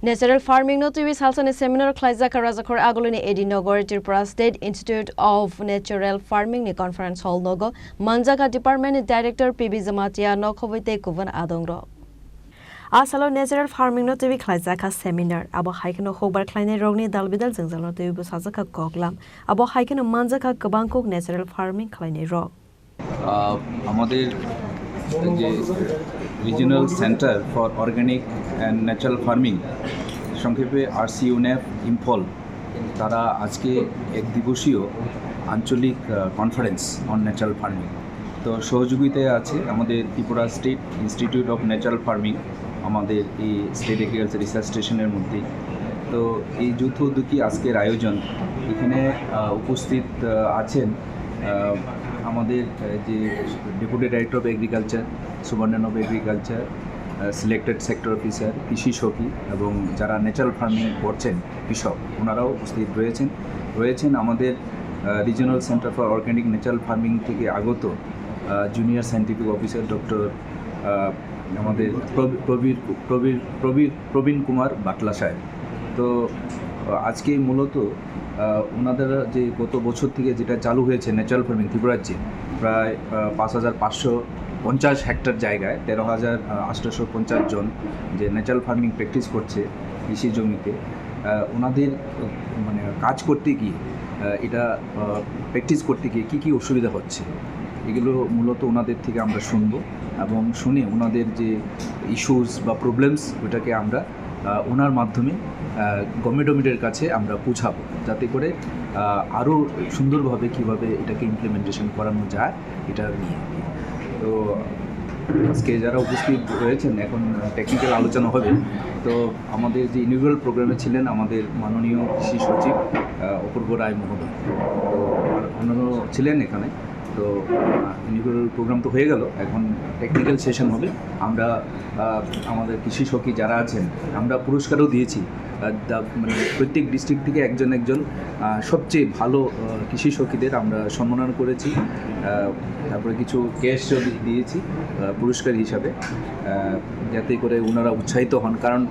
Natural farming no TV halsani seminar khlaija karajakor agolini Edinogor Tripura State Institute of Natural Farming ni conference hall nogo Manjaga Department Director PB Jamatia no khobite kuban adongro Asalo natural farming no TV khlaija seminar abo haikeno hobar khlaine rogni dalbidal jengjalno TV busajaka koklam abo haikeno manjaka kabangkok natural farming khlaine rog আমাদের যে regional centre for organic and natural farming সংক্ষেপে RCUNF Imphal তারা আজকে এক দিবসীয় আঞ্চলিক conference on natural farming তো সহযোগিতায় আছে আমাদের Tripura state institute of natural farming আমাদের এই স্টেট এগ্রিকালচার রিসার্চ স্টেশনের মধ্যেই তো এই যৌথ উদ্যোগী আজকের আয়োজন এখানে উপস্থিত আছেন আমাদের যে deputy director of agriculture superintendent of agriculture selected sector officer কৃষি সখী এবং যারা ন্যাচারাল ফার্মিং করছেন কৃষক ওনারাও উপস্থিত রয়েছেন আমাদের regional centre for organic natural farming থেকে আগত জুনিয়র সায়েন্টিফিক অফিসার ডক্টর আমাদের প্রবীণ কুমার বাটলা সাহেব তো আজকে মূলত ওনাদের যে গত বছর থেকে যেটা চালু হয়েছে ন্যাচারাল ফার্মিং ত্রিপুরা রাজ্যে প্রায় 5,550 হেক্টর জায়গায় 13,850 জন যে ন্যাচারাল ফার্মিং প্র্যাকটিস করছে কৃষি জমিতে ওনাদের মানে কাজ করতে গিয়ে এটা প্র্যাকটিস করতে গিয়ে কী অসুবিধা হচ্ছে এগুলো মূলত ওনাদের থেকে আমরা শুনবো এবং শুনে ওনাদের যে ইস্যুস বা প্রবলেমস ওটাকে আমরা ওনার মাধ্যমে গভর্নমেন্টের কাছে আমরা পৌঁছাবো যাতে করে আরও সুন্দরভাবে কীভাবে এটাকে ইমপ্লিমেন্টেশন করানো যায় এটা নিয়ে তো আজকে যারা উপস্থিত রয়েছেন এখন টেকনিক্যাল আলোচনা হবে তো আমাদের যে ইনিউরাল প্রোগ্রামে ছিলেন আমাদের মাননীয় কৃষি সচিব অপূর্ব রায় মহোদয় তো অন্যান্য ছিলেন এখানে তো ইনিউরাল প্রোগ্রাম তো হয়ে গেল এখন টেকনিক্যাল সেশন হবে আমরা আমাদের কৃষি সখী যারা আছেন আমরা পুরস্কারও দিয়েছি মানে প্রত্যেক ডিস্ট্রিক্ট থেকে একজন সবচেয়ে ভালো কৃষি সখীদের আমরা সম্মাননা করেছি তারপরে কিছু ক্যাশও দিয়েছি পুরস্কার হিসাবে যাতে করে ওনারা উৎসাহিত হন কারণ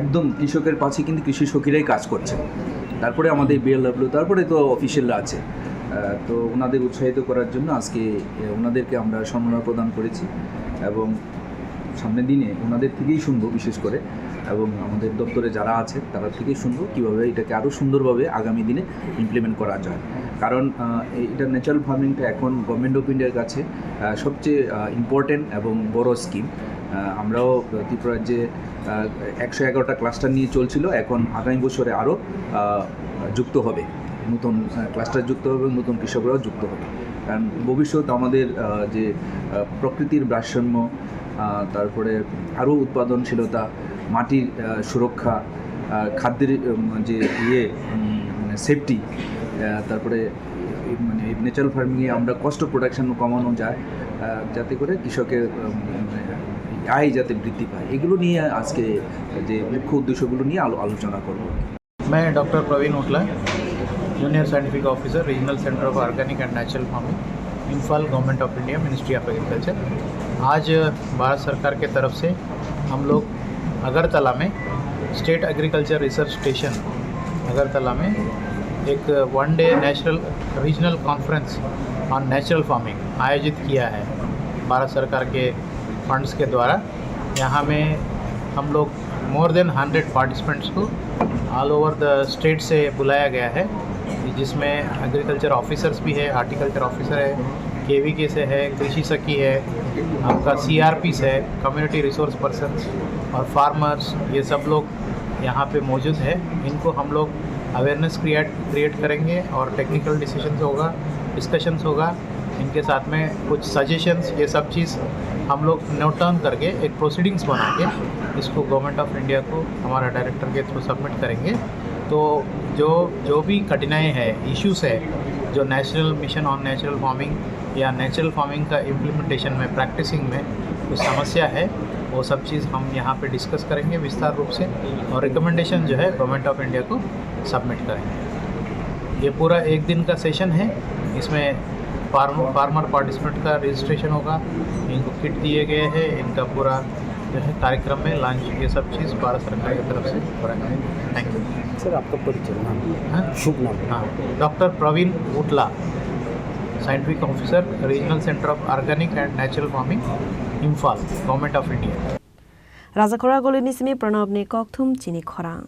একদম কৃষকের পাশে কিন্তু কৃষি সখীরাই কাজ করছে তারপরে আমাদের BLW তারপরে তো অফিসিয়ালরা আছে তো ওনাদের উৎসাহিত করার জন্য আজকে ওনাদেরকে আমরা সম্মাননা প্রদান করেছি এবং সামনের দিনে ওনাদের থেকেই শুনবো বিশেষ করে এবং আমাদের দপ্তরে যারা আছে তারা থেকেই শুনবো কীভাবে এটাকে আরও সুন্দরভাবে আগামী দিনে ইমপ্লিমেন্ট করা যায় কারণ এটা ন্যাচারাল ফার্মিংটা এখন গভর্নমেন্ট অফ ইন্ডিয়ার কাছে সবচেয়ে ইম্পর্টেন্ট এবং বড় স্কিম আমরাও ত্রিপুরার যে 111টা ক্লাস্টার নিয়ে চলছিল এখন আগামী বছরে আরও যুক্ত হবে নতুন ক্লাস্টার যুক্ত হবে নতুন কৃষকরাও যুক্ত হবে কারণ ভবিষ্যৎ আমাদের যে প্রকৃতির ভারসাম্য তারপরে আরও উৎপাদনশীলতা মাটির সুরক্ষা খাদ্যের যে সেফটি তারপরে মানে ন্যাচারাল ফার্মিংয়ে আমরা কস্ট অফ প্রোডাকশন কমানো যায় যাতে করে কৃষকের আয় যাতে বৃদ্ধি পায় এগুলো নিয়ে আজকে যে মুখ্য উদ্দেশ্যগুলো নিয়ে আলোচনা করব मैं doctor Praveen Otla junior scientific officer regional centre of organic and natural farming Imphal government of India ministry of agriculture आज भारत सरकार के तरफ से हम लोग अगरतला में state agriculture research station Agartala में एक 1 day national regional conference on natural farming आयोजित किया है भारत सरकार के फंड्स के द्वारा यहाँ में हम लोग मोर देन 100 पार्टिसिपेंट्स को ऑल ओवर द स्टेट से बुलाया गया है जिसमें एग्रीकल्चर ऑफिसर्स भी है हार्टिकल्चर ऑफिसर है KVK से है कृषि सखी है आपका CRP से है कम्युनिटी रिसोर्स पर्सन्स और फार्मर्स ये सब लोग यहाँ पे मौजूद है इनको हम लोग अवेयरनेस क्रिएट करेंगे और टेक्निकल डिसीजंस होगा डिस्कशंस होगा इनके साथ में कुछ सजेशंस ये सब चीज़ हम लोग नोट डाउन करके एक प्रोसीडिंग्स बना के इसको गवर्नमेंट ऑफ इंडिया को हमारा डायरेक्टर के थ्रू सबमिट करेंगे तो जो भी कठिनाई है इश्यूज है जो national mission on natural farming या नेचुरल फार्मिंग का इम्प्लीमेंटेशन में प्रैक्टिसिंग में कुछ समस्या है वो सब चीज़ हम यहाँ पे डिस्कस करेंगे विस्तार रूप से और रिकमेंडेशन जो है गवर्नमेंट ऑफ इंडिया को सबमिट करेंगे ये पूरा एक दिन का सेशन है इसमें फार्मर पार्टिसिपेंट का रजिस्ट्रेशन होगा इनको किट दिए गए हैं इनका पूरा जो है कार्यक्रम में लंच ये सब चीज़ भारत सरकार की तरफ से हो रहा है। Thank you sir. आपका परिचय नाम, शुभ नाम? हाँ, doctor Praveen Utla, scientific officer, regional centre of organic and natural farming, Imphal, government of India. राजाखोरा गलिनि सिमी प्रणव ने ककथुम चिनी खरां।